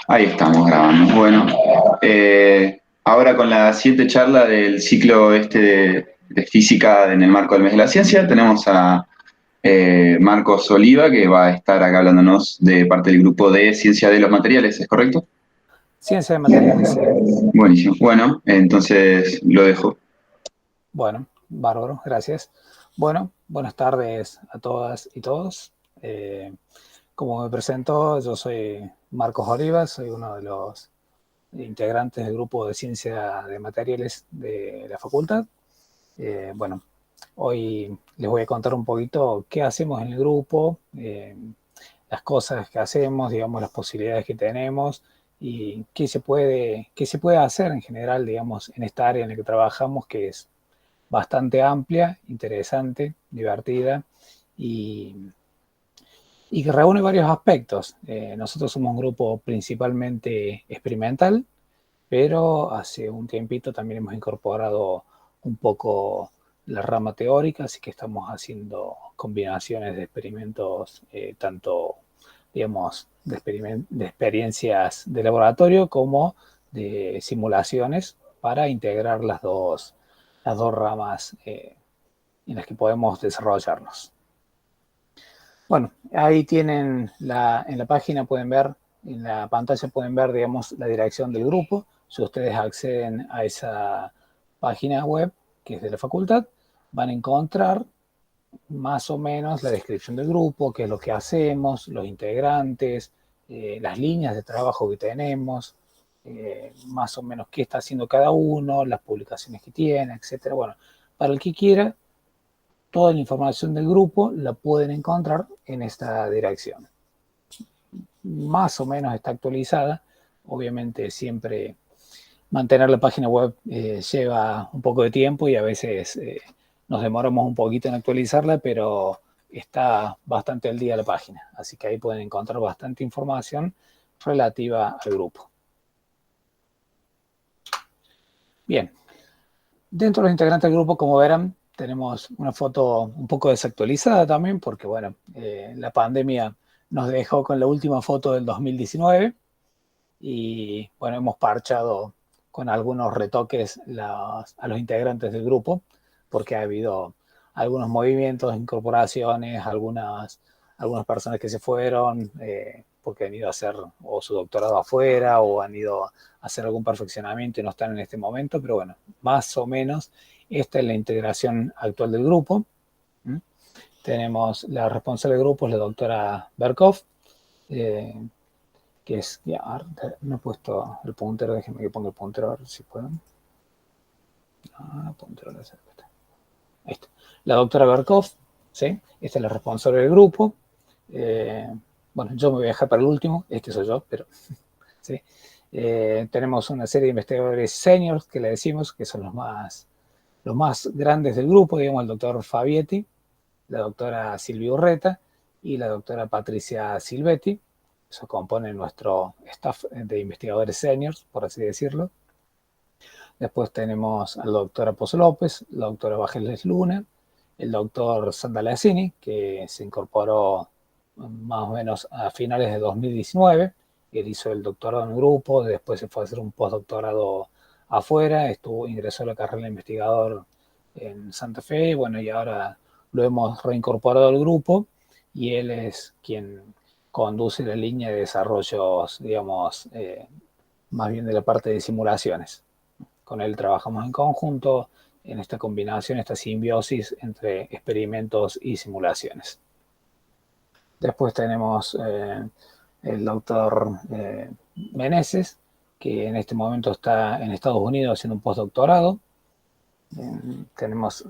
Ahí estamos grabando. Bueno, ahora con la siguiente charla del ciclo de física en el marco del mes de la ciencia, tenemos a Marcos Oliva, que va a estar acá hablándonos de parte del grupo de Ciencia de los Materiales, ¿es correcto? Ciencia de materiales, sí. Buenísimo. Bueno, entonces lo dejo. Bueno, bárbaro, gracias. Bueno, buenas tardes a todas y todos. Eh, Como me presento, yo soy Marcos Olivas, soy uno de los integrantes del grupo de Ciencia de Materiales de la facultad. Bueno, hoy les voy a contar un poquito qué hacemos en el grupo, las cosas que hacemos, digamos, las posibilidades que tenemos y qué se puede hacer en general, digamos, en esta área en la que trabajamos, que es bastante amplia, interesante, divertida y, y que reúne varios aspectos. Nosotros somos un grupo principalmente experimental, pero hace un tiempito también hemos incorporado un poco la rama teórica, así que estamos haciendo combinaciones de experimentos, tanto, digamos, de experiencias de laboratorio como de simulaciones para integrar las dos ramas en las que podemos desarrollarnos. Bueno, ahí tienen en la página pueden ver, en la pantalla pueden ver, digamos, la dirección del grupo. Si ustedes acceden a esa página web, que es de la facultad, van a encontrar más o menos la descripción del grupo, qué es lo que hacemos, los integrantes, las líneas de trabajo que tenemos, más o menos qué está haciendo cada uno, las publicaciones que tiene, etcétera. Bueno, para el que quiera, toda la información del grupo la pueden encontrar en esta dirección. Más o menos está actualizada. Obviamente siempre mantener la página web lleva un poco de tiempo y a veces nos demoramos un poquito en actualizarla, pero está bastante al día la página. Así que ahí pueden encontrar bastante información relativa al grupo. Bien, dentro de los integrantes del grupo, como verán, tenemos una foto un poco desactualizada también, porque bueno, la pandemia nos dejó con la última foto del 2019 y bueno, hemos parchado con algunos retoques a los integrantes del grupo, porque ha habido algunos movimientos, incorporaciones, algunas personas que se fueron porque han ido a hacer o su doctorado afuera o han ido a hacer algún perfeccionamiento y no están en este momento, pero bueno, más o menos esta es la integración actual del grupo. ¿Mm? Tenemos la responsable del grupo, es la doctora Berkov, eh, que es, ya, no he puesto el puntero, déjenme que ponga el puntero a ver si puedo. Puntero, ahí está. La doctora Berkov, ¿sí? Esta es la responsable del grupo. Eh, bueno, yo me voy a dejar para el último, este soy yo, pero ¿sí? Tenemos una serie de investigadores seniors que le decimos que son los más grandes del grupo, digamos el doctor Fabietti, la doctora Silvia Urreta y la doctora Patricia Silvetti. Eso compone nuestro staff de investigadores seniors, por así decirlo. Después tenemos al doctor Apos López, la doctora Bajeles Luna, el doctor Sandalacini, que se incorporó más o menos a finales de 2019. Él hizo el doctorado en grupo, después se fue a hacer un postdoctorado afuera, ingresó a la carrera de investigador en Santa Fe, bueno, y ahora lo hemos reincorporado al grupo y él es quien conduce la línea de desarrollos, digamos, más bien de la parte de simulaciones. Con él trabajamos en conjunto en esta combinación, esta simbiosis entre experimentos y simulaciones. Después tenemos el doctor Meneses, que en este momento está en Estados Unidos haciendo un postdoctorado. Tenemos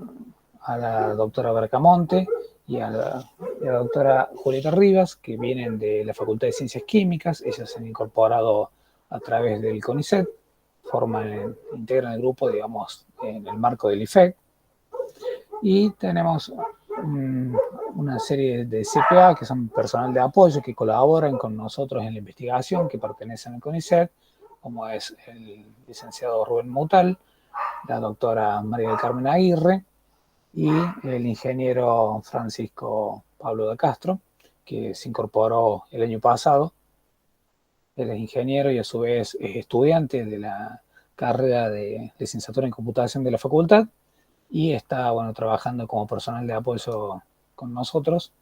a la doctora Bercamonte y a la doctora Julieta Rivas, que vienen de la Facultad de Ciencias Químicas. Ellas se han incorporado a través del CONICET, integran el grupo, digamos, en el marco del IFEC. Y tenemos una serie de CPA, que son personal de apoyo, que colaboran con nosotros en la investigación, que pertenecen al CONICET, como es el licenciado Rubén Mutal, la doctora María del Carmen Aguirre y el ingeniero Francisco Pablo de Castro, que se incorporó el año pasado Él es ingeniero y a su vez es estudiante de la carrera de licenciatura en computación de la facultad y está, bueno, trabajando como personal de apoyo con nosotros,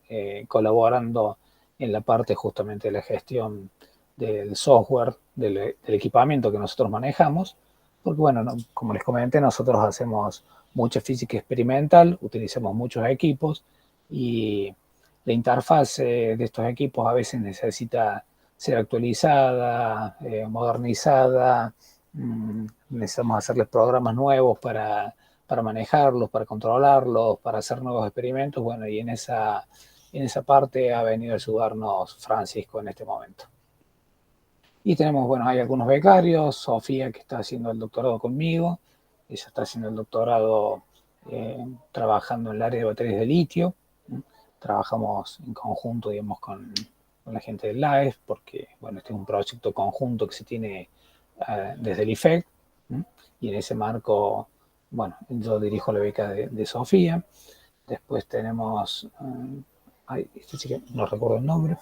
colaborando en la parte justamente de la gestión del software, del equipamiento que nosotros manejamos, porque bueno, no, como les comenté, nosotros hacemos mucha física experimental, utilizamos muchos equipos y la interfaz de estos equipos a veces necesita ser actualizada, modernizada, necesitamos hacerles programas nuevos para manejarlos, para controlarlos, para hacer nuevos experimentos. Bueno, y en esa parte ha venido a ayudarnos Francisco en este momento. Y tenemos, bueno, hay algunos becarios, Sofía que está haciendo el doctorado conmigo, ella está haciendo el doctorado trabajando en el área de baterías de litio. Trabajamos en conjunto, digamos, con la gente del LAES, porque, bueno, este es un proyecto conjunto que se tiene desde el IFEC, y en ese marco, bueno, yo dirijo la beca de Sofía. Después tenemos, este sí que no recuerdo el nombre,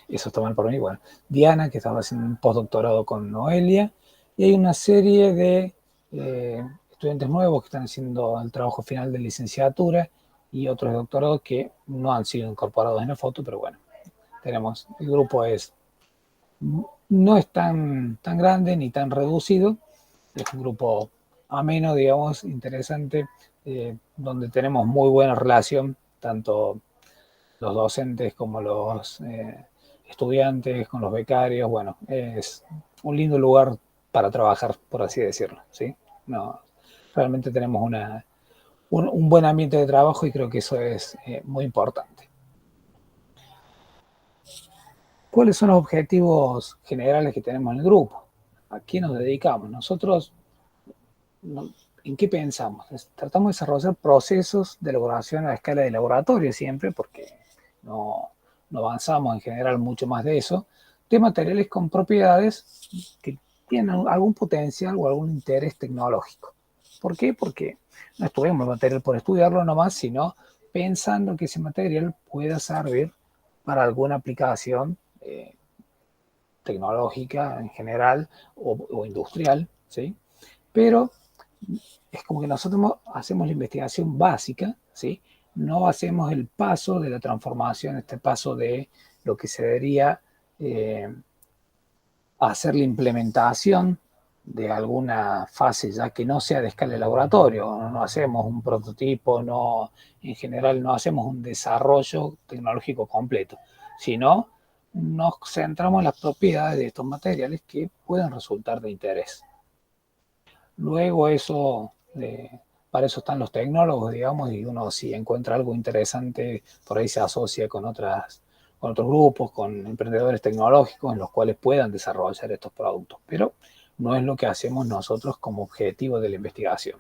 eso está mal por mí, bueno, Diana, que estaba haciendo un postdoctorado con Noelia, y hay una serie de estudiantes nuevos que están haciendo el trabajo final de licenciatura y otros doctorados que no han sido incorporados en la foto, pero bueno, tenemos, el grupo no es tan grande ni tan reducido, es un grupo ameno, digamos, interesante, donde tenemos muy buena relación, tanto los docentes como los estudiantes, con los becarios. Bueno, es un lindo lugar para trabajar, por así decirlo, ¿sí? No, realmente tenemos un buen ambiente de trabajo y creo que eso es muy importante. ¿Cuáles son los objetivos generales que tenemos en el grupo? ¿A qué nos dedicamos? Nosotros, ¿en qué pensamos? Tratamos de desarrollar procesos de elaboración a escala de laboratorio siempre, porque no, no avanzamos en general mucho más de eso, de materiales con propiedades que tienen algún potencial o algún interés tecnológico. ¿Por qué? Porque no estudiamos el material por estudiarlo nomás, sino pensando que ese material pueda servir para alguna aplicación tecnológica en general o industrial, ¿sí? Pero es como que nosotros hacemos la investigación básica, ¿sí? No hacemos el paso de la transformación, este paso de lo que se debería hacer la implementación de alguna fase ya que no sea de escala de laboratorio. No hacemos un prototipo, no, en general no hacemos un desarrollo tecnológico completo, sino nos centramos en las propiedades de estos materiales que pueden resultar de interés. Luego para eso están los tecnólogos, digamos, y uno si encuentra algo interesante, por ahí se asocia con otros grupos, con emprendedores tecnológicos en los cuales puedan desarrollar estos productos. Pero no es lo que hacemos nosotros como objetivo de la investigación.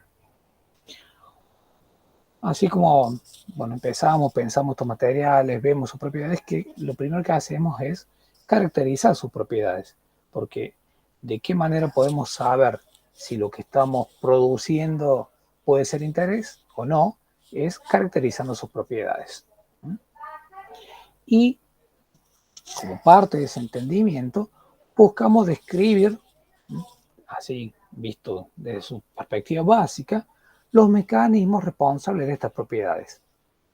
Así como, bueno, pensamos estos materiales, vemos sus propiedades, que lo primero que hacemos es caracterizar sus propiedades, porque ¿de qué manera podemos saber si lo que estamos produciendo puede ser interés o no? Es caracterizando sus propiedades. Y como parte de ese entendimiento, buscamos describir, así visto desde su perspectiva básica, los mecanismos responsables de estas propiedades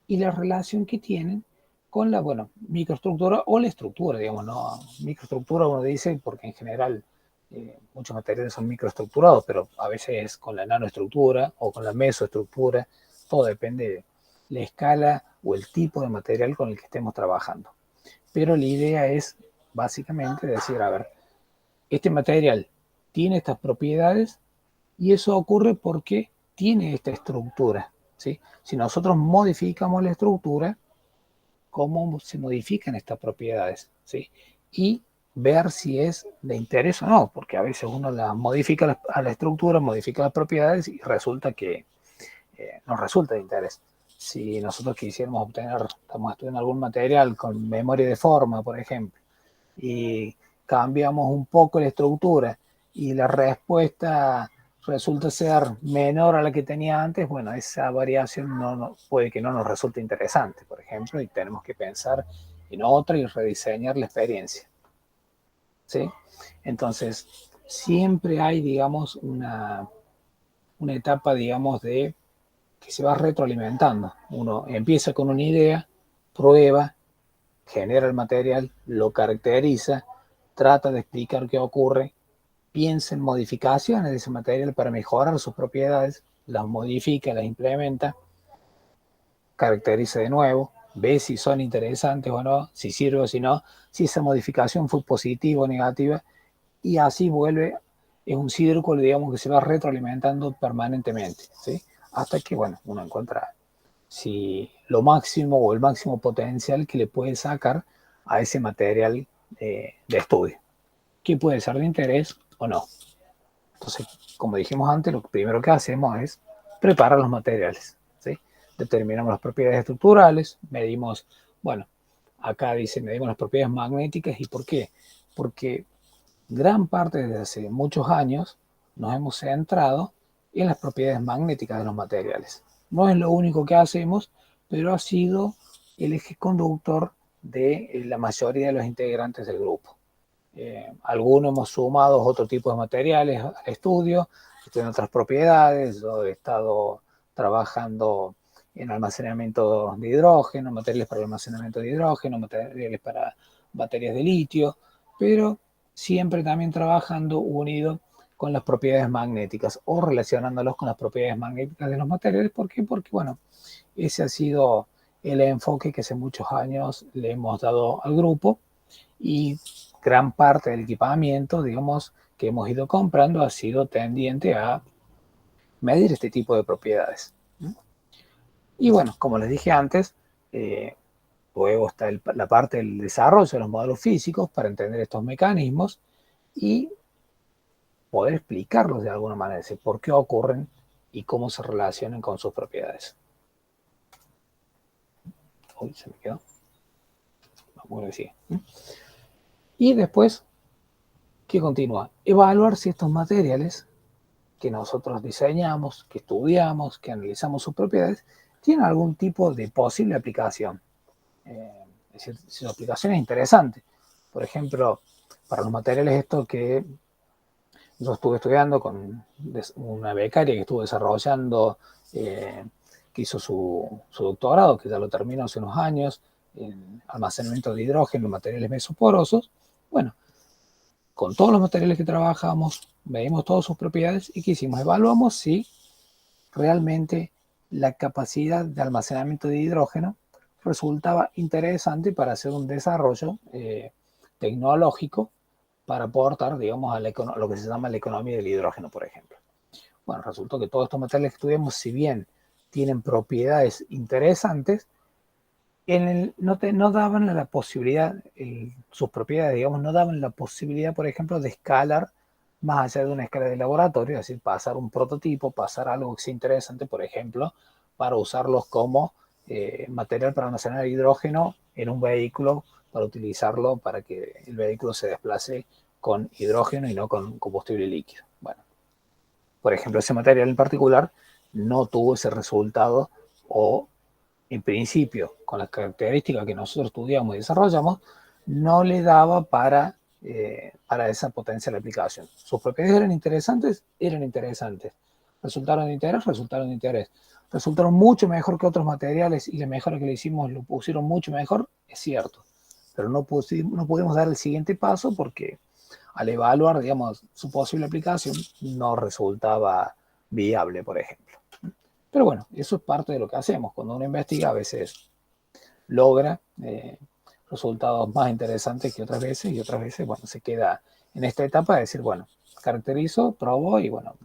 y la relación que tienen con la, bueno, microestructura o la estructura, digamos, ¿no? Microestructura uno dice porque en general muchos materiales son microestructurados, pero a veces es con la nanoestructura o con la mesoestructura, todo depende de la escala o el tipo de material con el que estemos trabajando. Pero la idea es básicamente decir, a ver, este material tiene estas propiedades y eso ocurre porque tiene esta estructura, ¿sí? Si nosotros modificamos la estructura, ¿cómo se modifican estas propiedades? ¿Sí? Y ver si es de interés o no, porque a veces uno la modifica a la estructura, modifica las propiedades y resulta que nos resulta de interés. Si nosotros quisiéramos obtener, estamos estudiando algún material con memoria de forma, por ejemplo, y cambiamos un poco la estructura y la respuesta resulta ser menor a la que tenía antes, bueno, esa variación puede que no nos resulte interesante, por ejemplo, y tenemos que pensar en otra y rediseñar la experiencia. ¿sí? Entonces, siempre hay, digamos, una etapa, digamos, de que se va retroalimentando. Uno empieza con una idea, prueba, genera el material, lo caracteriza, trata de explicar qué ocurre, piensa en modificaciones de ese material para mejorar sus propiedades, las modifica, las implementa, caracteriza de nuevo, ve si son interesantes o no, si sirve o si no, si esa modificación fue positiva o negativa, y así vuelve, es un círculo, digamos, que se va retroalimentando permanentemente, ¿sí? Hasta que, bueno, uno encuentra si lo máximo o el máximo potencial que le puede sacar a ese material de estudio, que puede ser de interés o no. Entonces, como dijimos antes, lo primero que hacemos es preparar los materiales, ¿sí? Determinamos las propiedades estructurales, medimos, bueno, acá dice medimos las propiedades magnéticas. ¿Y por qué? Porque gran parte desde hace muchos años nos hemos centrado en las propiedades magnéticas de los materiales. No es lo único que hacemos, pero ha sido el eje conductor de la mayoría de los integrantes del grupo. Algunos hemos sumado otro tipo de materiales al estudio, que tienen otras propiedades. Yo he estado trabajando en almacenamiento de hidrógeno, materiales para el almacenamiento de hidrógeno, materiales para baterías de litio, pero siempre también trabajando unido con las propiedades magnéticas o relacionándolos con las propiedades magnéticas de los materiales. ¿Por qué? Porque, bueno, ese ha sido el enfoque que hace muchos años le hemos dado al grupo, y gran parte del equipamiento, digamos, que hemos ido comprando ha sido tendiente a medir este tipo de propiedades. Y bueno, como les dije antes, luego está la parte del desarrollo de los modelos físicos para entender estos mecanismos y poder explicarlos de alguna manera, es decir, por qué ocurren y cómo se relacionan con sus propiedades. Uy, se me quedó. Vamos a ver si. Y después, ¿qué continúa? Evaluar si estos materiales que nosotros diseñamos, que estudiamos, que analizamos sus propiedades, tienen algún tipo de posible aplicación. Es decir, si su aplicación es interesante. Por ejemplo, para los materiales estos que yo estuve estudiando con una becaria que estuvo desarrollando, que hizo su doctorado, que ya lo terminó hace unos años, en almacenamiento de hidrógeno en materiales mesoporosos. Bueno, con todos los materiales que trabajamos, medimos todas sus propiedades y ¿qué hicimos? Evaluamos si realmente la capacidad de almacenamiento de hidrógeno resultaba interesante para hacer un desarrollo tecnológico para aportar, digamos, a lo que se llama la economía del hidrógeno, por ejemplo. Bueno, resultó que todos estos materiales que estudiamos, si bien tienen propiedades interesantes, no daban la posibilidad, sus propiedades, digamos, no daban la posibilidad, por ejemplo, de escalar más allá de una escala de laboratorio, es decir, pasar un prototipo, pasar algo que sea interesante, por ejemplo, para usarlos como material para almacenar hidrógeno en un vehículo, para utilizarlo para que el vehículo se desplace con hidrógeno y no con combustible líquido. Bueno, por ejemplo, ese material en particular no tuvo ese resultado, o en principio, con las características que nosotros estudiamos y desarrollamos, no le daba para esa potencial aplicación. Sus propiedades eran interesantes. Resultaron de interés, resultaron de interés. Resultaron mucho mejor que otros materiales y la mejora que le hicimos lo pusieron mucho mejor, es cierto. Pero no pudimos dar el siguiente paso porque al evaluar, digamos, su posible aplicación no resultaba viable, por ejemplo. Pero bueno, eso es parte de lo que hacemos. Cuando uno investiga, a veces logra resultados más interesantes que otras veces, y otras veces, bueno, se queda en esta etapa de decir, bueno, caracterizo, probó y bueno,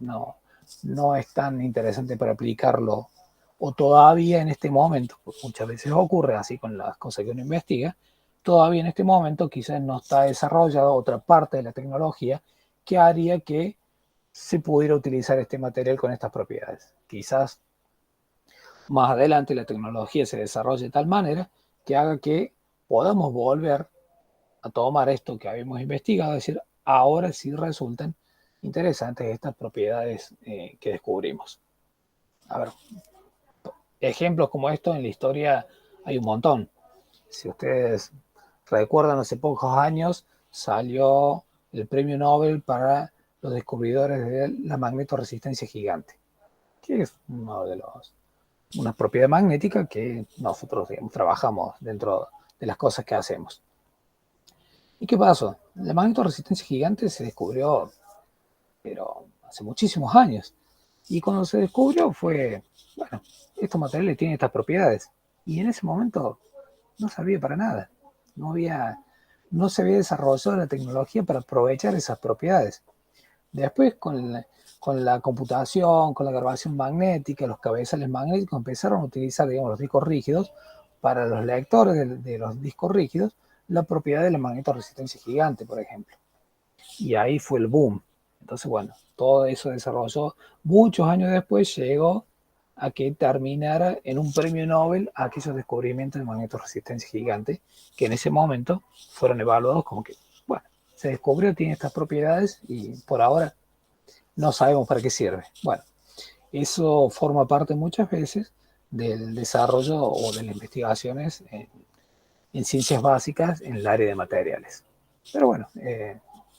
no es tan interesante para aplicarlo, o todavía en este momento, porque muchas veces ocurre así con las cosas que uno investiga, todavía en este momento quizás no está desarrollada otra parte de la tecnología que haría que se pudiera utilizar este material con estas propiedades. Quizás más adelante la tecnología se desarrolle de tal manera que haga que podamos volver a tomar esto que habíamos investigado, es decir, ahora sí resultan interesantes estas propiedades que descubrimos. A ver, ejemplos como estos en la historia hay un montón. Si ustedes recuerdan, hace pocos años salió el premio Nobel para los descubridores de la magnetorresistencia gigante, que es una propiedad magnética que nosotros, digamos, trabajamos dentro de las cosas que hacemos. ¿Y qué pasó? La magnetorresistencia gigante se descubrió, pero hace muchísimos años. Y cuando se descubrió fue, bueno, estos materiales tienen estas propiedades. Y en ese momento no servía para nada. No se había desarrollado la tecnología para aprovechar esas propiedades. Después, con la computación, con la grabación magnética, los cabezales magnéticos empezaron a utilizar, digamos, los discos rígidos para los lectores de los discos rígidos, la propiedad de la magnetorresistencia gigante, por ejemplo. Y ahí fue el boom. Entonces, bueno, todo eso desarrolló. Muchos años después llegó a que terminara en un premio Nobel aquellos descubrimientos de magnetorresistencia gigante, que en ese momento fueron evaluados como que, bueno, se descubrió, tiene estas propiedades y por ahora no sabemos para qué sirve. Bueno, eso forma parte muchas veces del desarrollo o de las investigaciones en ciencias básicas en el área de materiales. Pero bueno,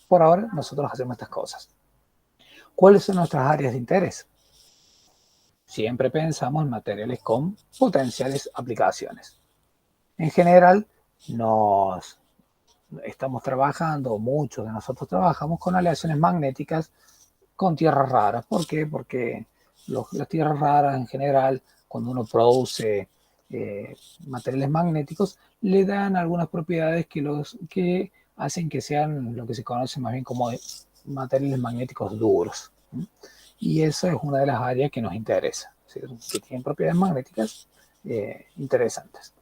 por ahora nosotros hacemos estas cosas. ¿Cuáles son nuestras áreas de interés? Siempre pensamos en materiales con potenciales aplicaciones. En general, estamos trabajando, muchos de nosotros trabajamos con aleaciones magnéticas con tierras raras. ¿Por qué? Porque las tierras raras en general, cuando uno produce materiales magnéticos, le dan algunas propiedades que hacen que sean lo que se conoce más bien como materiales magnéticos duros. Y esa es una de las áreas que nos interesa, ¿sí? Que tienen propiedades magnéticas interesantes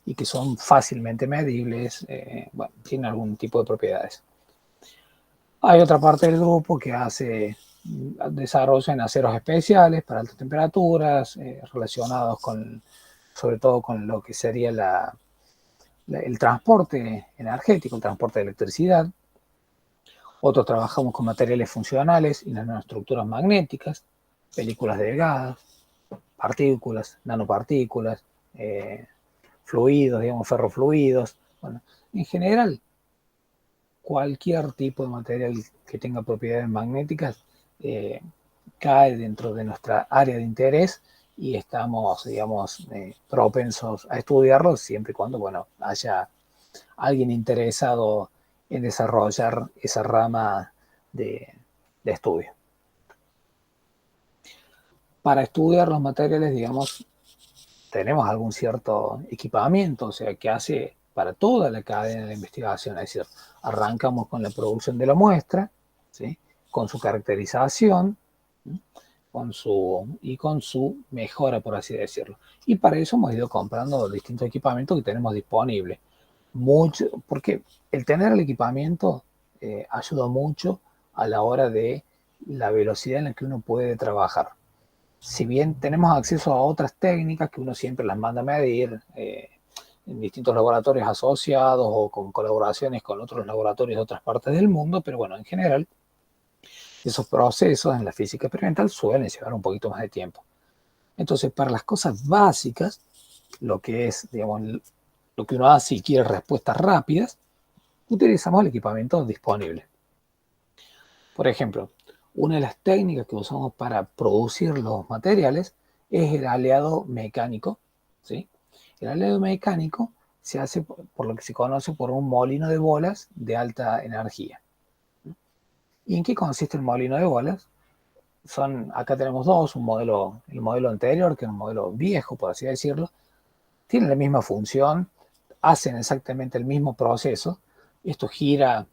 y que son fácilmente medibles, bueno, tienen algún tipo de propiedades. Hay otra parte del grupo que hace desarrollo en aceros especiales para altas temperaturas, relacionados sobre todo con lo que sería el transporte energético, el transporte de electricidad. Otros trabajamos con materiales funcionales y nanoestructuras magnéticas, películas delgadas, partículas, nanopartículas, fluidos, digamos, ferrofluidos. Bueno, en general, cualquier tipo de material que tenga propiedades magnéticas cae dentro de nuestra área de interés y estamos, digamos, propensos a estudiarlo siempre y cuando, bueno, haya alguien interesado en desarrollar esa rama de estudio. Para estudiar los materiales, digamos, tenemos algún cierto equipamiento, o sea, que hace para toda la cadena de investigación, es decir, arrancamos con la producción de la muestra, ¿sí? Con su caracterización, ¿sí? con su mejora, por así decirlo. Y para eso hemos ido comprando distintos equipamientos que tenemos disponibles. Porque el tener el equipamiento ayuda mucho a la hora de la velocidad en la que uno puede trabajar. Si bien tenemos acceso a otras técnicas que uno siempre las manda a medir en distintos laboratorios asociados o con colaboraciones con otros laboratorios de otras partes del mundo, pero bueno, en general, esos procesos en la física experimental suelen llevar un poquito más de tiempo. Entonces, para las cosas básicas, lo que es, digamos, lo que uno hace y quiere respuestas rápidas, utilizamos el equipamiento disponible. Por ejemplo, una de las técnicas que usamos para producir los materiales es el aleado mecánico, ¿sí? El aleado mecánico se hace por lo que se conoce por un molino de bolas de alta energía. ¿Y en qué consiste el molino de bolas? Acá tenemos dos, el modelo anterior, que es un modelo viejo, por así decirlo, tienen la misma función, hacen exactamente el mismo proceso. Esto gira,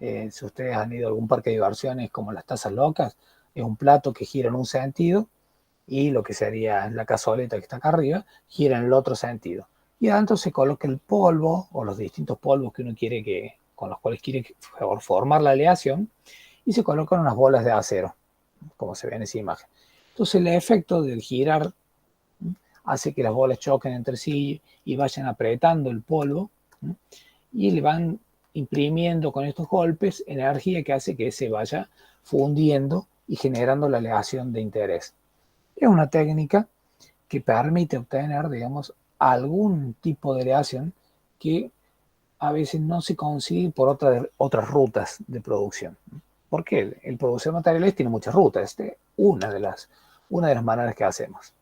si ustedes han ido a algún parque de diversiones como las tazas locas, es un plato que gira en un sentido y lo que sería la cazoleta que está acá arriba gira en el otro sentido. Y adentro se coloca el polvo o los distintos polvos que uno quiere con los cuales quiere formar la aleación y se colocan unas bolas de acero, como se ve en esa imagen. Entonces el efecto del girar hace que las bolas choquen entre sí y vayan apretando el polvo y le van imprimiendo con estos golpes energía que hace que se vaya fundiendo y generando la aleación de interés. Es una técnica que permite obtener, digamos, algún tipo de aleación que a veces no se consigue por otras rutas de producción. ¿Por qué? El producir materiales tiene muchas rutas. Una de las maneras que hacemos.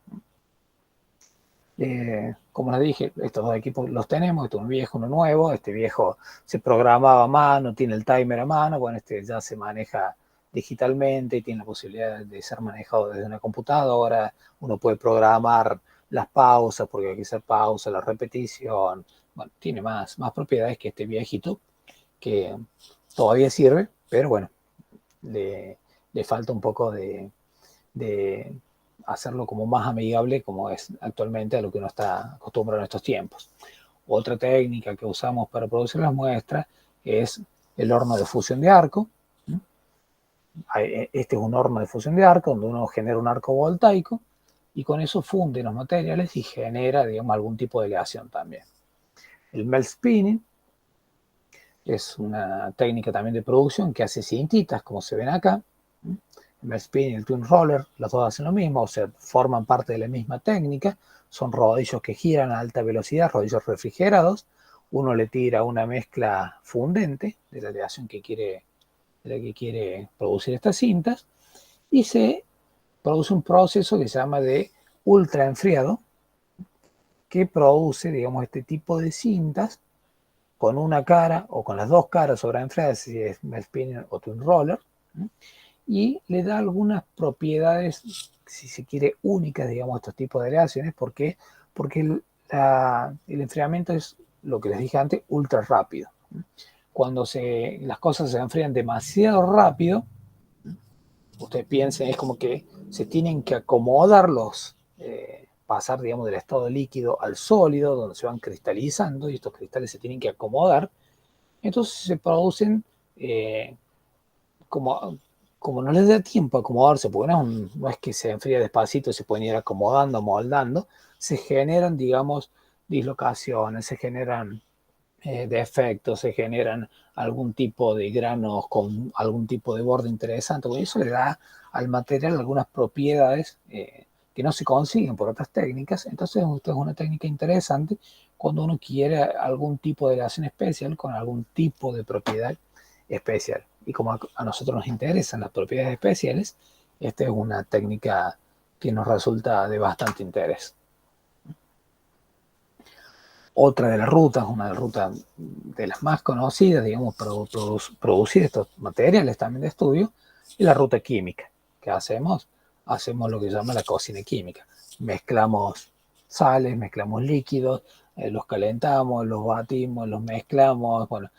Como les dije, estos dos equipos los tenemos, esto es un viejo, uno nuevo. Este viejo se programaba a mano, tiene el timer a mano, bueno, este ya se maneja digitalmente y tiene la posibilidad de ser manejado desde una computadora. Uno puede programar las pausas, porque hay que hacer pausa, la repetición. Bueno, tiene más propiedades que este viejito, que todavía sirve, pero bueno, le falta un poco de hacerlo como más amigable como es actualmente a lo que uno está acostumbrado en estos tiempos. Otra técnica que usamos para producir las muestras es el horno de fusión de arco. Este es un horno de fusión de arco donde uno genera un arco voltaico y con eso funde los materiales y genera, digamos, algún tipo de aleación también. El melt spinning es una técnica también de producción que hace cintitas, como se ven acá. El spin y el twin roller, los dos hacen lo mismo, o sea, forman parte de la misma técnica. Son rodillos que giran a alta velocidad, rodillos refrigerados. Uno le tira una mezcla fundente de la aleación de la que quiere producir estas cintas y se produce un proceso que se llama de ultra enfriado, que produce, digamos, este tipo de cintas con una cara o con las dos caras sobreenfriadas, si es spinning o twin roller, y le da algunas propiedades, si se quiere, únicas, digamos, a estos tipos de aleaciones. ¿Por qué? Porque el enfriamiento es, lo que les dije antes, ultra rápido. Cuando las cosas se enfrían demasiado rápido, ustedes piensen, es como que se tienen que acomodar pasar, digamos, del estado líquido al sólido, donde se van cristalizando, y estos cristales se tienen que acomodar. Entonces se producen como, como no les da tiempo a acomodarse, porque no es que se enfría despacito, se pueden ir acomodando, moldando, se generan, digamos, dislocaciones, se generan defectos, se generan algún tipo de granos con algún tipo de borde interesante. Bueno, eso le da al material algunas propiedades que no se consiguen por otras técnicas. Entonces, esto es una técnica interesante cuando uno quiere algún tipo de aleación especial con algún tipo de propiedad especial. Y como a nosotros nos interesan las propiedades especiales, esta es una técnica que nos resulta de bastante interés. Otra de las rutas, una de las rutas de las más conocidas, digamos, para producir estos materiales también de estudio, es la ruta química. ¿Qué hacemos? Hacemos lo que se llama la cocina química. Mezclamos sales, mezclamos líquidos, los calentamos, los batimos, los mezclamos. Bueno,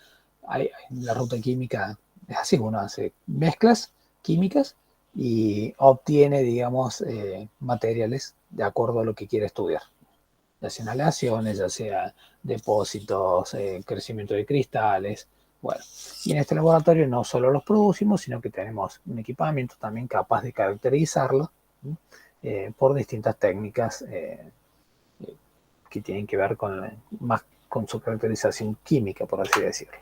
la ruta química es así, uno hace mezclas químicas y obtiene, digamos, materiales de acuerdo a lo que quiere estudiar, ya sean aleaciones, ya sea depósitos, crecimiento de cristales. Bueno, y en este laboratorio no solo los producimos, sino que tenemos un equipamiento también capaz de caracterizarlo por distintas técnicas que tienen que ver más con su caracterización química, por así decirlo.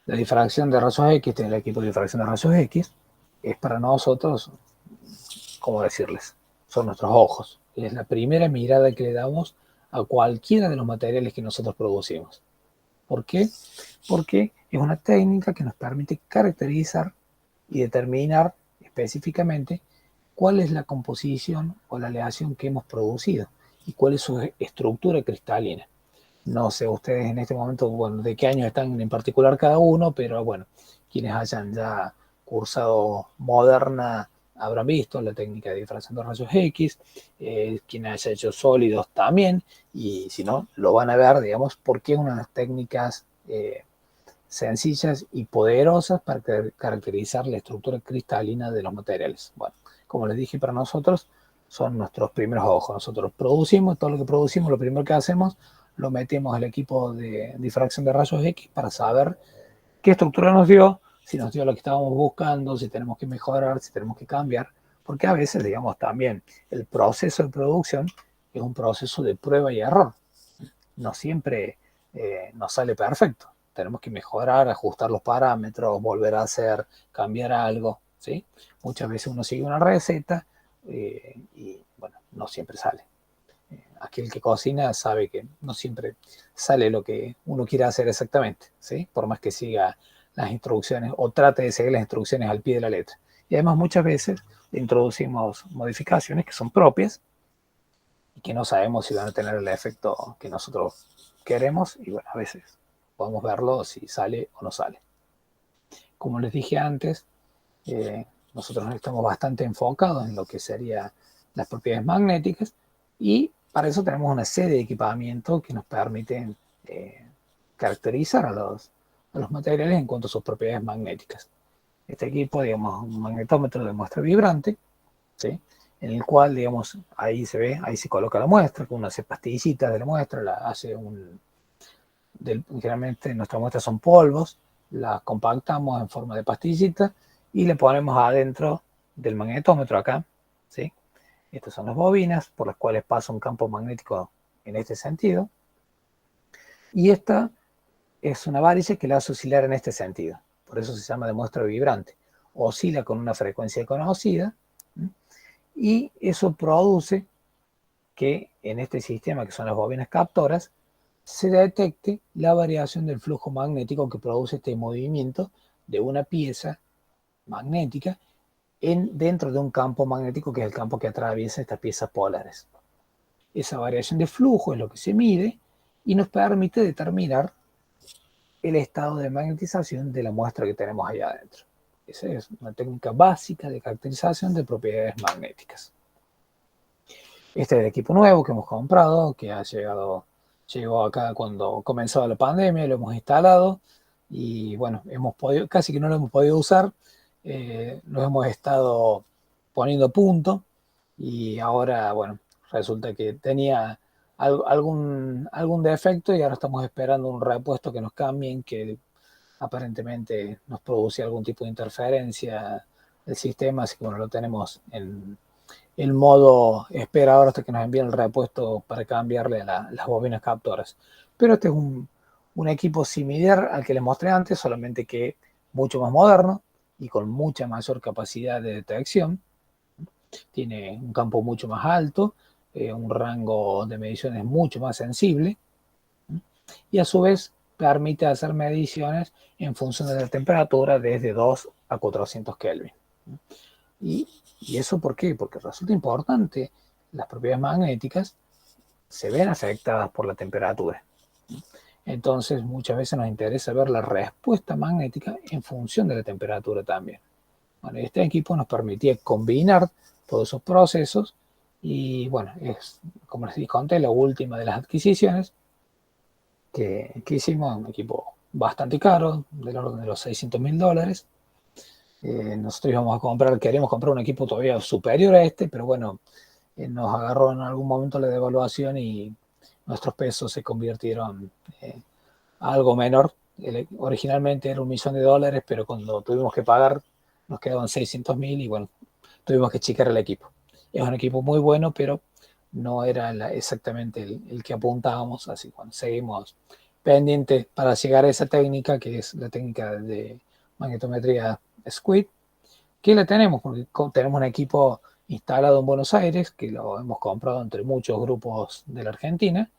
La difracción de rayos X, el equipo de difracción de rayos X, es para nosotros, ¿cómo decirles? Son nuestros ojos. Es la primera mirada que le damos a cualquiera de los materiales que nosotros producimos. ¿Por qué? Porque es una técnica que nos permite caracterizar y determinar específicamente cuál es la composición o la aleación que hemos producido y cuál es su estructura cristalina. No sé ustedes en este momento, bueno, de qué año están en particular cada uno, pero bueno, quienes hayan ya cursado moderna habrán visto la técnica de difracción de rayos X, quienes hayan hecho sólidos también, y si no, lo van a ver, digamos, porque es una de las técnicas sencillas y poderosas para caracterizar la estructura cristalina de los materiales. Bueno, como les dije, para nosotros son nuestros primeros ojos. Nosotros producimos, todo lo que producimos, lo primero que hacemos, lo metemos al equipo de difracción de rayos X para saber qué estructura nos dio, si nos dio lo que estábamos buscando, si tenemos que mejorar, si tenemos que cambiar, porque a veces, digamos, también el proceso de producción es un proceso de prueba y error. No siempre nos sale perfecto. Tenemos que mejorar, ajustar los parámetros, volver a hacer, cambiar algo, ¿sí? Muchas veces uno sigue una receta y, bueno, no siempre sale. aquel que cocina sabe que no siempre sale lo que uno quiere hacer exactamente, ¿sí? Por más que siga las instrucciones o trate de seguir las instrucciones al pie de la letra. Y además muchas veces introducimos modificaciones que son propias y que no sabemos si van a tener el efecto que nosotros queremos, y bueno, a veces podemos verlo si sale o no sale. Como les dije antes, nosotros estamos bastante enfocados en lo que serían las propiedades magnéticas, y para eso tenemos una serie de equipamientos que nos permiten caracterizar a los materiales en cuanto a sus propiedades magnéticas. Este equipo, digamos, un magnetómetro de muestra vibrante, ¿sí? En el cual, digamos, ahí se ve, ahí se coloca la muestra, uno hace pastillitas de la muestra, la hace generalmente nuestras muestras son polvos, las compactamos en forma de pastillita y le ponemos adentro del magnetómetro acá, ¿sí? Estas son las bobinas por las cuales pasa un campo magnético en este sentido, y esta es una varice que la hace oscilar en este sentido, por eso se llama de muestra vibrante. Oscila con una frecuencia conocida, ¿sí? Y eso produce que en este sistema, que son las bobinas captoras, se detecte la variación del flujo magnético que produce este movimiento de una pieza magnética dentro de un campo magnético, que es el campo que atraviesa estas piezas polares. Esa variación de flujo es lo que se mide y nos permite determinar el estado de magnetización de la muestra que tenemos ahí adentro. Esa es una técnica básica de caracterización de propiedades magnéticas. Este es el equipo nuevo que hemos comprado, que llegó acá cuando comenzó la pandemia, lo hemos instalado y bueno, casi que no lo hemos podido usar, lo hemos estado poniendo a punto, y ahora, bueno, resulta que tenía algún defecto y ahora estamos esperando un repuesto que nos cambien, que aparentemente nos produce algún tipo de interferencia del sistema, así que bueno, lo tenemos en el modo espera ahora hasta que nos envíen el repuesto para cambiarle las bobinas captoras. Pero este es un equipo similar al que les mostré antes, solamente que mucho más moderno y con mucha mayor capacidad de detección. Tiene un campo mucho más alto, un rango de mediciones mucho más sensible, y a su vez permite hacer mediciones en función de la temperatura desde 2 a 400 Kelvin. ¿Y eso por qué? Porque resulta importante, las propiedades magnéticas se ven afectadas por la temperatura. Entonces, muchas veces nos interesa ver la respuesta magnética en función de la temperatura también. Bueno, este equipo nos permitía combinar todos esos procesos y, bueno, es, como les conté, la última de las adquisiciones que hicimos, un equipo bastante caro, del orden de los $600.000. Nosotros queríamos comprar un equipo todavía superior a este, pero bueno, nos agarró en algún momento la devaluación y nuestros pesos se convirtieron a algo menor. Originalmente era $1.000.000, pero cuando tuvimos que pagar nos quedaban 600.000 y bueno, tuvimos que achicar el equipo. Es un equipo muy bueno, pero no era exactamente el que apuntábamos, así que bueno, seguimos pendientes para llegar a esa técnica, que es la técnica de magnetometría SQUID, que la tenemos, porque tenemos un equipo instalado en Buenos Aires, que lo hemos comprado entre muchos grupos de la Argentina,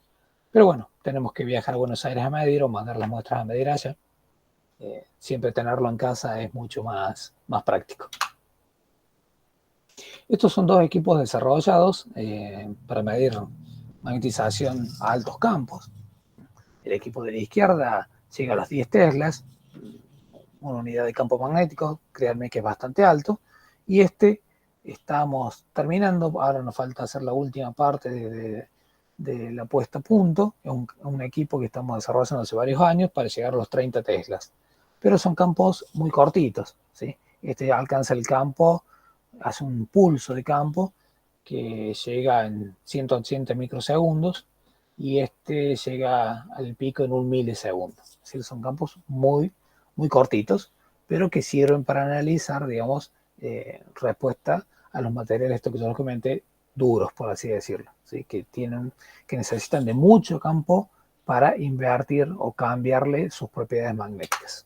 pero bueno, tenemos que viajar a Buenos Aires a medir o mandar las muestras a medir allá. Siempre tenerlo en casa es mucho más práctico. Estos son dos equipos desarrollados para medir magnetización a altos campos. El equipo de la izquierda llega a los 10 teslas, una unidad de campo magnético, créanme que es bastante alto, y estamos terminando, ahora nos falta hacer la última parte de la puesta a punto. Es un equipo que estamos desarrollando hace varios años para llegar a los 30 teslas, pero son campos muy cortitos, ¿sí? Este alcanza el campo, hace un pulso de campo que llega en 180 microsegundos, y este llega al pico en 1 milisegundo. Es decir, son campos muy cortitos, pero que sirven para analizar, digamos, respuesta a los materiales, esto que yo les comenté, duros, por así decirlo, ¿sí? que necesitan de mucho campo para invertir o cambiarle sus propiedades magnéticas.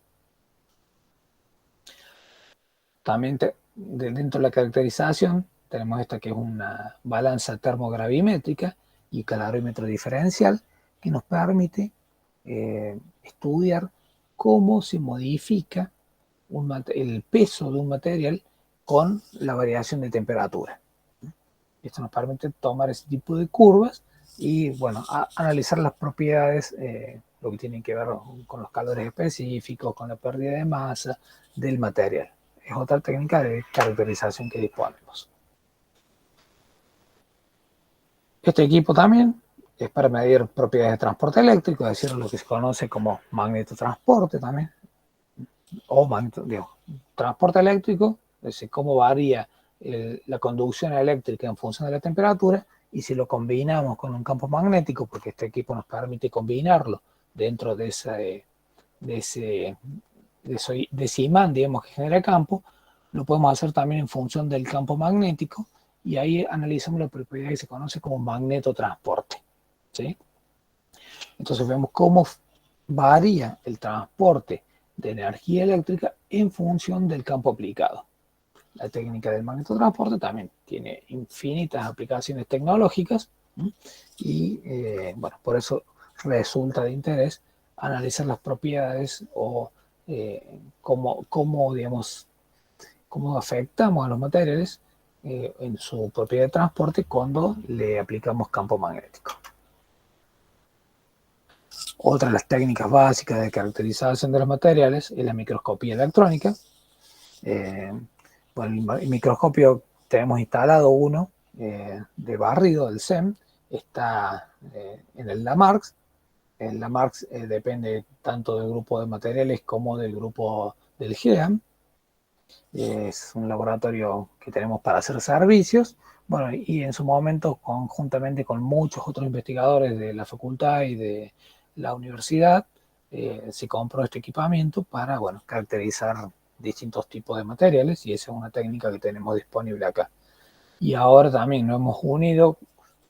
También dentro de la caracterización tenemos esta, que es una balanza termogravimétrica, y calorímetro diferencial, que nos permite estudiar cómo se modifica el peso de un material con la variación de temperatura. Esto nos permite tomar ese tipo de curvas y, bueno, analizar las propiedades, lo que tienen que ver con los calores específicos, con la pérdida de masa del material. Es otra técnica de caracterización que disponemos. Este equipo también es para medir propiedades de transporte eléctrico, es decir, lo que se conoce como magnetotransporte también, o transporte eléctrico, es decir, cómo varía la conducción eléctrica en función de la temperatura, y si lo combinamos con un campo magnético, porque este equipo nos permite combinarlo dentro de ese imán, digamos, que genera campo, lo podemos hacer también en función del campo magnético, y ahí analizamos la propiedad que se conoce como magnetotransporte, ¿sí? Entonces vemos cómo varía el transporte de energía eléctrica en función del campo aplicado. La técnica del magnetotransporte también tiene infinitas aplicaciones tecnológicas, ¿sí? Y bueno, por eso resulta de interés analizar las propiedades o digamos, cómo afectamos a los materiales en su propiedad de transporte cuando le aplicamos campo magnético. Otra de las técnicas básicas de caracterización de los materiales es la microscopía electrónica. Bueno, el microscopio tenemos instalado uno de barrido del SEM, está en el LAMARX. El LAMARX depende tanto del grupo de materiales como del grupo del GEAM. Es un laboratorio que tenemos para hacer servicios. Bueno, y en su momento, conjuntamente con muchos otros investigadores de la facultad y de la universidad, se compró este equipamiento para, bueno, caracterizar distintos tipos de materiales, y esa es una técnica que tenemos disponible acá. Y ahora también nos hemos unido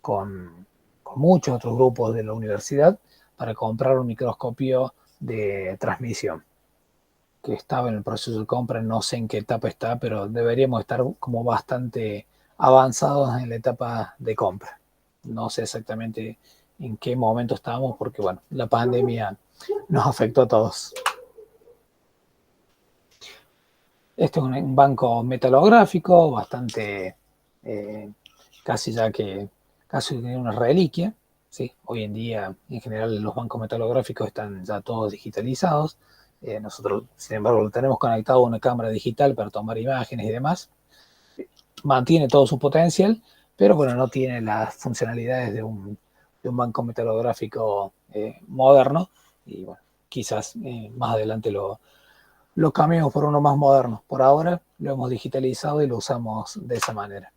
con muchos otros grupos de la universidad para comprar un microscopio de transmisión, que estaba en el proceso de compra, no sé en qué etapa está, pero deberíamos estar como bastante avanzados en la etapa de compra. No sé exactamente en qué momento estamos, porque bueno, la pandemia nos afectó a todos. Este es un banco metalográfico bastante, casi una reliquia, ¿sí? Hoy en día, en general, los bancos metalográficos están ya todos digitalizados. Nosotros, sin embargo, lo tenemos conectado a una cámara digital para tomar imágenes y demás. Mantiene todo su potencial, pero bueno, no tiene las funcionalidades de un banco metalográfico moderno, y bueno, quizás más adelante lo cambiamos por uno más moderno. Por ahora lo hemos digitalizado y lo usamos de esa manera.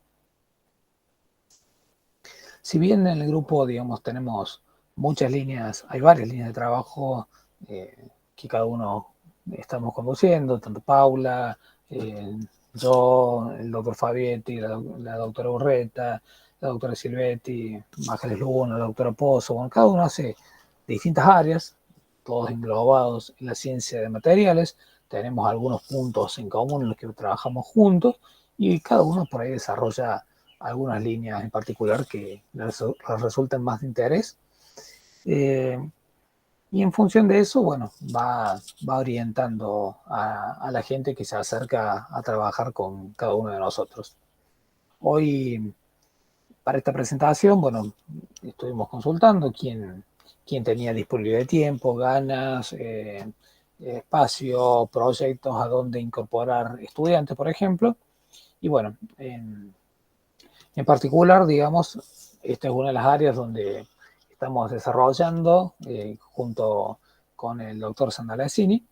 Si bien en el grupo, digamos, tenemos muchas líneas, hay varias líneas de trabajo que cada uno estamos conduciendo, tanto Paula, yo, el doctor Fabietti, la doctora Urreta, la doctora Silvetti, Májeres Luna, la doctora Pozo. Bueno, cada uno hace distintas áreas, todos englobados en la ciencia de materiales. Tenemos algunos puntos en común en los que trabajamos juntos, y cada uno por ahí desarrolla algunas líneas en particular que les resultan más de interés. Y en función de eso, bueno, va orientando a la gente que se acerca a trabajar con cada uno de nosotros. Hoy, para esta presentación, bueno, estuvimos consultando quién tenía disponibilidad de tiempo, ganas, espacio, proyectos a donde incorporar estudiantes, por ejemplo. Y bueno, en particular, digamos, esta es una de las áreas donde estamos desarrollando junto con el doctor Sandalesini,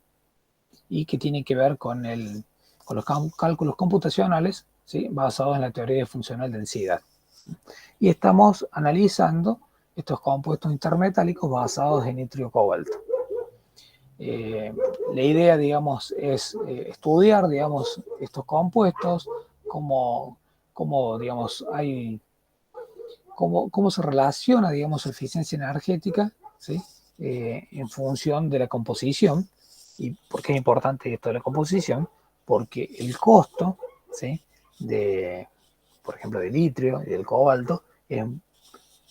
y que tiene que ver con los cálculos computacionales, ¿sí?, basados en la teoría funcional de densidad. Y estamos analizando estos compuestos intermetálicos basados en itrio-cobalto. La idea, digamos, es estudiar, digamos, estos compuestos, cómo digamos, cómo se relaciona, digamos, su eficiencia energética, ¿sí?, en función de la composición. ¿Y por qué es importante esto de la composición? Porque el costo, ¿sí?, por ejemplo, del itrio y del cobalto es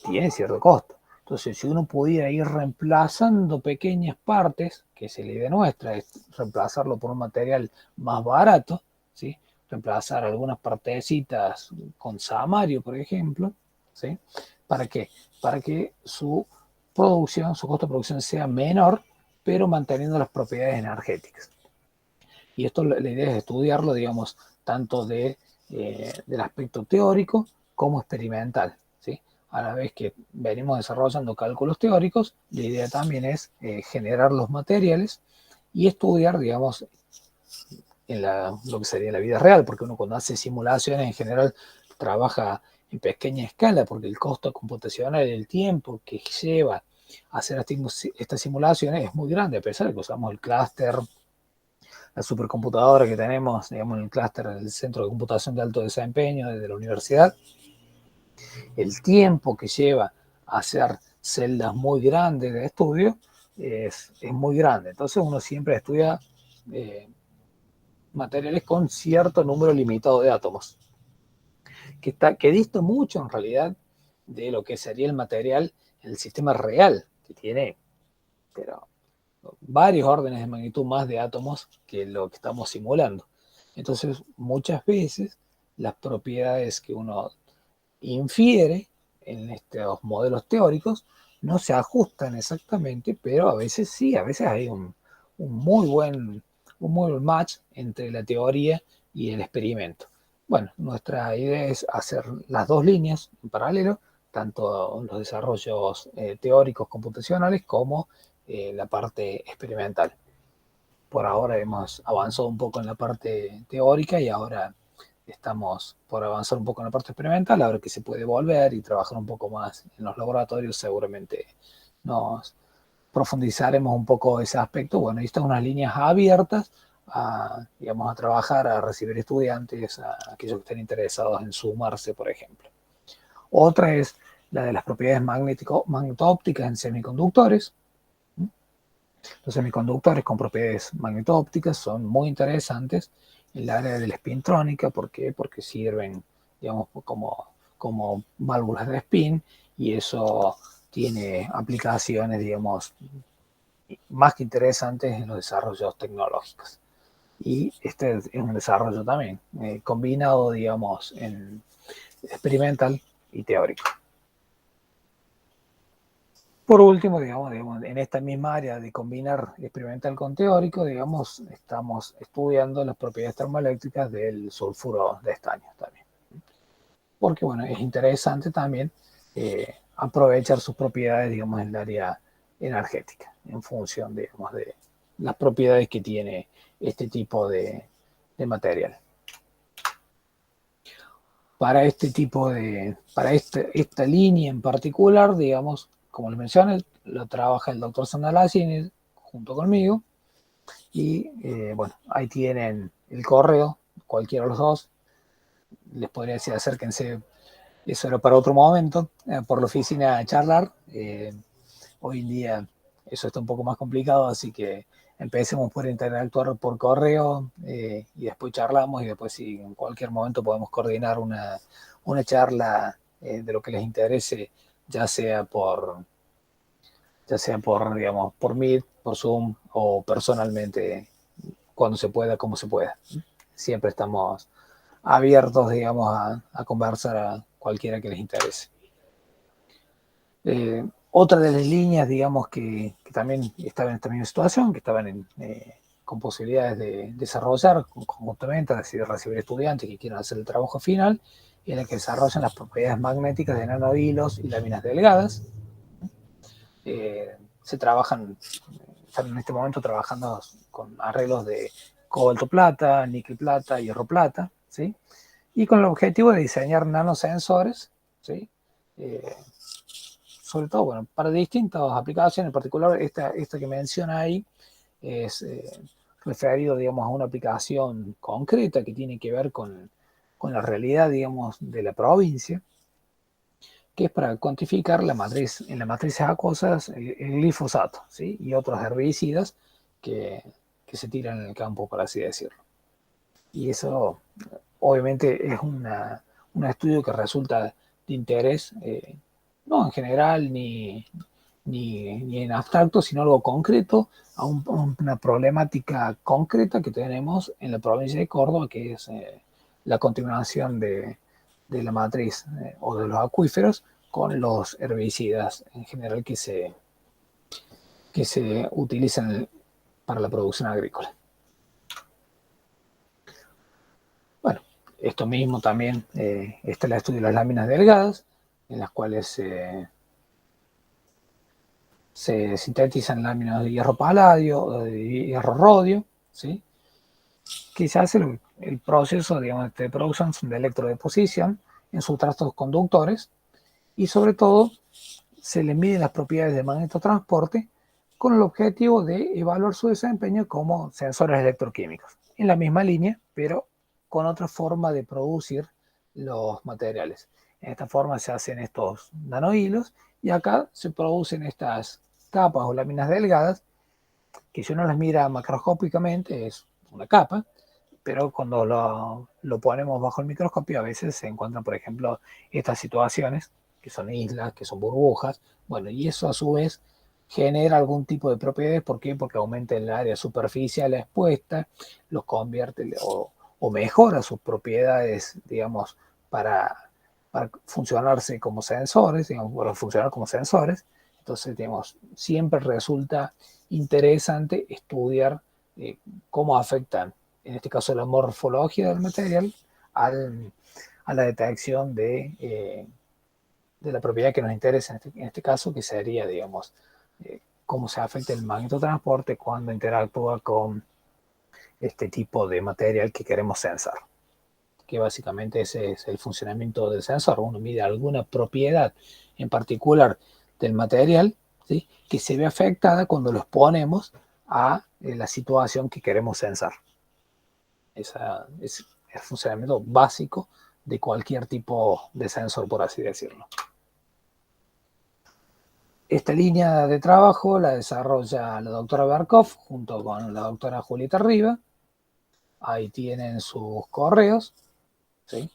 tiene cierto costo. Entonces, si uno pudiera ir reemplazando pequeñas partes, que es la idea nuestra, es reemplazarlo por un material más barato, ¿sí? Reemplazar algunas partecitas con samario, por ejemplo, ¿sí? ¿Para qué? Para que su producción, su costo de producción sea menor, pero manteniendo las propiedades energéticas. Y esto la idea es estudiarlo, digamos, tanto del aspecto teórico como experimental, ¿sí? A la vez que venimos desarrollando cálculos teóricos, la idea también es generar los materiales y estudiar, digamos, lo que sería la vida real, porque uno cuando hace simulaciones en general trabaja en pequeña escala, porque el costo computacional y el tiempo que lleva hacer estas simulaciones es muy grande, a pesar de que usamos el clúster, la supercomputadora que tenemos, digamos, en el clúster del Centro de Computación de Alto Desempeño desde la universidad, el tiempo que lleva hacer celdas muy grandes de estudio es muy grande. Entonces uno siempre estudia materiales con cierto número limitado de átomos, que dista mucho en realidad de lo que sería el material en el sistema real, que tiene pero varios órdenes de magnitud más de átomos que lo que estamos simulando. Entonces, muchas veces las propiedades que uno infiere en estos modelos teóricos no se ajustan exactamente, pero a veces sí, a veces hay un muy buen match entre la teoría y el experimento. Bueno, nuestra idea es hacer las dos líneas en paralelo, tanto los desarrollos teóricos computacionales como la parte experimental. Por ahora hemos avanzado un poco en la parte teórica y ahora estamos por avanzar un poco en la parte experimental. Ahora que se puede volver y trabajar un poco más en los laboratorios, seguramente nos profundizaremos un poco ese aspecto. Bueno, y estas unas líneas abiertas digamos, a trabajar, a recibir estudiantes, a aquellos que estén interesados en sumarse, por ejemplo. Otra es la de las propiedades magneto-ópticas en semiconductores. Los semiconductores con propiedades magneto-ópticas son muy interesantes en el área de la espintrónica. ¿Por qué? Porque sirven, digamos, como válvulas de spin y eso tiene aplicaciones, digamos, más que interesantes en los desarrollos tecnológicos. Y este es un desarrollo también combinado, digamos, en experimental y teórico. Por último, digamos, en esta misma área de combinar experimental con teórico, digamos, estamos estudiando las propiedades termoeléctricas del sulfuro de estaño también. Porque, bueno, es interesante también aprovechar sus propiedades, digamos, en el área energética, en función, digamos, de las propiedades que tiene este tipo de material. Para esta línea en particular, digamos, como les mencioné, lo trabaja el doctor Sandalacci junto conmigo. Y bueno, ahí tienen el correo, cualquiera de los dos. Les podría decir, acérquense, eso era para otro momento, por la oficina a charlar. Hoy en día eso está un poco más complicado, así que empecemos por interactuar por correo y después charlamos y después si en cualquier momento podemos coordinar una charla de lo que les interese, ya sea digamos, por Meet, por Zoom o personalmente, cuando se pueda, como se pueda. Siempre estamos abiertos, digamos, a conversar a cualquiera que les interese. Otra de las líneas, digamos, que también estaban en esta misma situación, que estaban con posibilidades de desarrollar conjuntamente, es decir, recibir estudiantes que quieran hacer el trabajo final, en la que desarrollan las propiedades magnéticas de nanohilos y láminas delgadas. Están en este momento trabajando con arreglos de cobalto plata, níquel plata, hierro plata, ¿sí? Y con el objetivo de diseñar nanosensores, ¿sí? Sobre todo, bueno, para distintas aplicaciones, en particular esta que menciona ahí es referido, digamos, a una aplicación concreta que tiene que ver con la realidad, digamos, de la provincia, que es para cuantificar en las matrices acuosas el glifosato, ¿sí? Y otros herbicidas que, se tiran en el campo, por así decirlo. Y eso, obviamente, es un estudio que resulta de interés no en general ni en abstracto, sino algo concreto, a una problemática concreta que tenemos en la provincia de Córdoba, que es la continuación de la matriz o de los acuíferos con los herbicidas en general que se utilizan para la producción agrícola. Bueno, esto mismo también está el estudio de las láminas delgadas, en las cuales se sintetizan láminas de hierro paladio o de hierro rodio, ¿sí? Que se hace el proceso, digamos, de producción de electrodeposición en sustratos conductores y sobre todo se le miden las propiedades del magnetotransporte con el objetivo de evaluar su desempeño como sensores electroquímicos. En la misma línea, pero con otra forma de producir los materiales. En esta forma se hacen estos nanohilos y acá se producen estas capas o láminas delgadas que si uno las mira macroscópicamente es una capa, pero cuando lo ponemos bajo el microscopio a veces se encuentran, por ejemplo, estas situaciones que son islas, que son burbujas, bueno, y eso a su vez genera algún tipo de propiedades. ¿Por qué? Porque aumenta el área superficial expuesta, los convierte o mejora sus propiedades, digamos, para funcionarse como sensores, digamos, para funcionar como sensores. Entonces, digamos, siempre resulta interesante estudiar cómo afectan, en este caso, la morfología del material a la detección de la propiedad que nos interesa en este caso, que sería, digamos, cómo se afecta el magnetotransporte cuando interactúa con este tipo de material que queremos sensar. Que básicamente ese es el funcionamiento del sensor. Uno mide alguna propiedad en particular del material, ¿sí?, que se ve afectada cuando lo exponemos a la situación que queremos sensar. Ese es el funcionamiento básico de cualquier tipo de sensor, por así decirlo. Esta línea de trabajo la desarrolla la doctora Berkoff junto con la doctora Julieta Riva. Ahí tienen sus correos, ¿sí?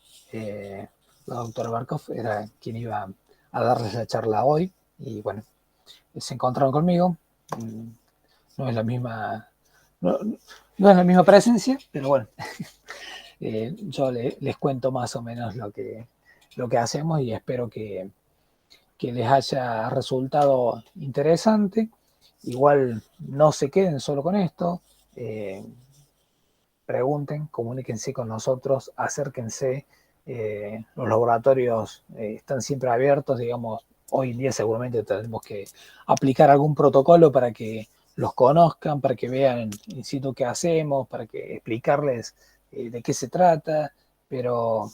La doctora Berkoff era quien iba a darles la charla hoy y bueno, se encontraron conmigo. No es la misma, no es la misma presencia, pero bueno, yo les cuento más o menos lo que hacemos y espero que les haya resultado interesante. Igual no se queden solo con esto, pregunten, comuníquense con nosotros, acérquense. Los laboratorios están siempre abiertos, digamos, hoy en día seguramente tenemos que aplicar algún protocolo para que los conozcan, para que vean in situ qué hacemos, para que explicarles de qué se trata, pero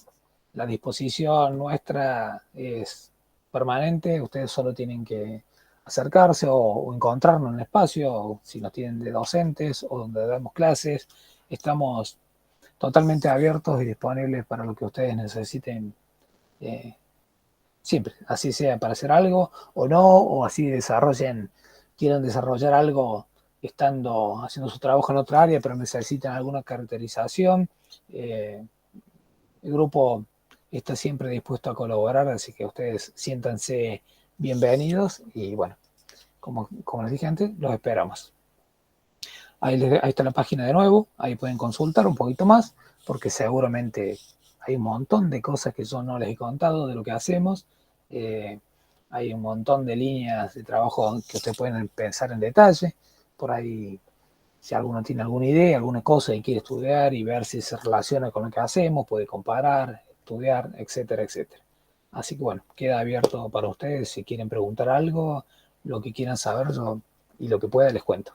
la disposición nuestra es permanente. Ustedes solo tienen que acercarse o encontrarnos en el espacio, o si nos tienen de docentes o donde damos clases. Estamos totalmente abiertos y disponibles para lo que ustedes necesiten, siempre, así sea para hacer algo o no, o así quieran desarrollar algo estando haciendo su trabajo en otra área, pero necesitan alguna caracterización. El grupo está siempre dispuesto a colaborar, así que ustedes siéntanse bienvenidos y bueno, como les dije antes, los esperamos. Ahí está la página de nuevo, ahí pueden consultar un poquito más, porque seguramente hay un montón de cosas que yo no les he contado de lo que hacemos. Hay un montón de líneas de trabajo que ustedes pueden pensar en detalle. Por ahí, si alguno tiene alguna idea, alguna cosa y quiere estudiar y ver si se relaciona con lo que hacemos, puede comparar, estudiar, etcétera, etcétera. Así que bueno, queda abierto para ustedes si quieren preguntar algo, lo que quieran saber, yo y lo que pueda les cuento.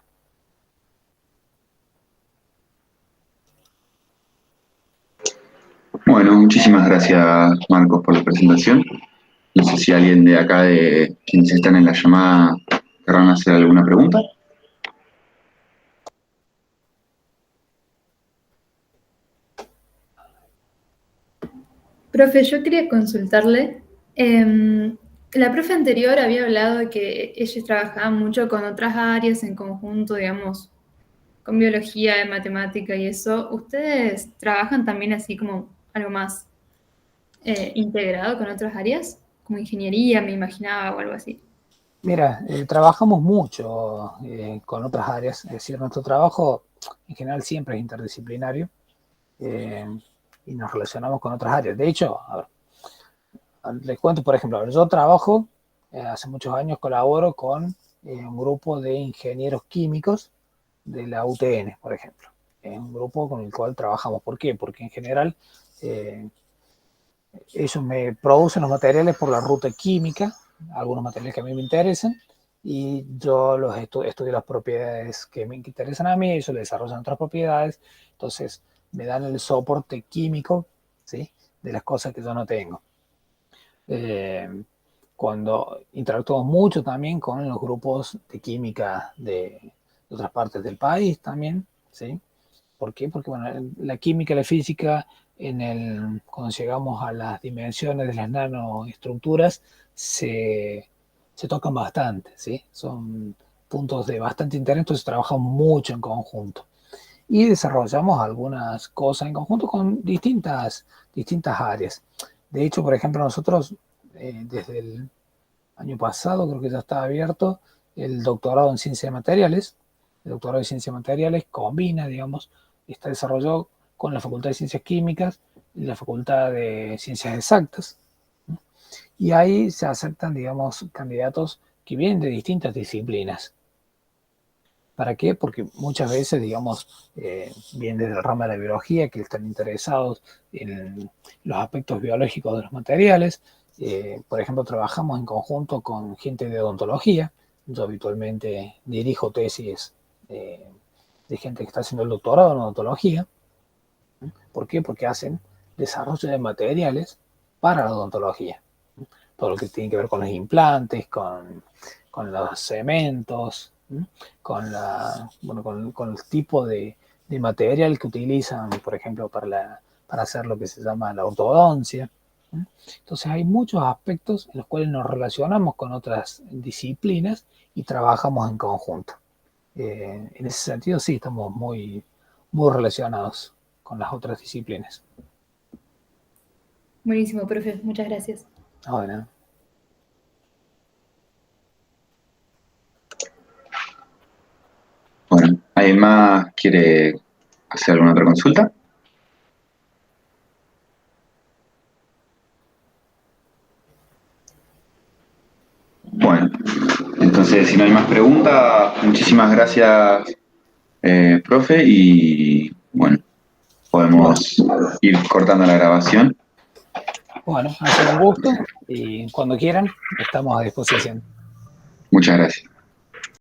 Bueno, muchísimas gracias, Marcos, por la presentación. No sé si alguien de acá, de quienes están en la llamada, querrán hacer alguna pregunta. Profe, yo quería consultarle. La profe anterior había hablado de que ellos trabajaban mucho con otras áreas en conjunto, digamos, con biología, de matemática y eso. ¿Ustedes trabajan también así como algo más integrado con otras áreas? como ingeniería, me imaginaba, o algo así. Mira, trabajamos mucho con otras áreas, es decir, nuestro trabajo en general siempre es interdisciplinario eh, y nos relacionamos con otras áreas. De hecho, a ver, les cuento, por ejemplo, a ver, yo trabajo, hace muchos años colaboro con un grupo de ingenieros químicos de la UTN, por ejemplo. Es un grupo con el cual trabajamos. ¿Por qué? Porque en general eh, ellos me producen los materiales por la ruta química, algunos materiales que a mí me interesan, y yo estudio las propiedades que me interesan a mí, ellos le desarrollan otras propiedades, entonces me dan el soporte químico, ¿sí?, de las cosas que yo no tengo. Cuando interactuamos mucho también con los grupos de química de otras partes del país también, ¿sí? ¿Por qué? Porque bueno, la química y la física, cuando llegamos a las dimensiones de las nanoestructuras, se tocan bastante, ¿sí? Son puntos de bastante interés, entonces trabajamos mucho en conjunto. Y desarrollamos algunas cosas en conjunto con distintas áreas. De hecho, por ejemplo, nosotros desde el año pasado creo que ya está abierto el doctorado en ciencia de materiales. El doctorado de ciencia de materiales combina, digamos, está desarrollado con la Facultad de Ciencias Químicas y la Facultad de Ciencias Exactas. Y ahí se aceptan, digamos, candidatos que vienen de distintas disciplinas. ¿Para qué? Porque muchas veces, digamos, vienen desde el ramo de la biología, que están interesados en los aspectos biológicos de los materiales. Por ejemplo, trabajamos en conjunto con gente de odontología. Yo habitualmente dirijo tesis de gente que está haciendo el doctorado en odontología. ¿Por qué? Porque hacen desarrollo de materiales para la odontología. Todo lo que tiene que ver con los implantes, con los cementos, con el tipo de material que utilizan, por ejemplo, para hacer lo que se llama la ortodoncia. Entonces hay muchos aspectos en los cuales nos relacionamos con otras disciplinas y trabajamos en conjunto. En ese sentido, sí, estamos muy relacionados con las otras disciplinas. Buenísimo, profe, muchas gracias. Ahora, Bueno, ¿alguien más quiere hacer alguna otra consulta? Bueno, entonces si no hay más preguntas, muchísimas gracias, profe, y bueno, podemos ir cortando la grabación. bueno, ha sido un gusto y cuando quieran estamos a disposición. Muchas gracias.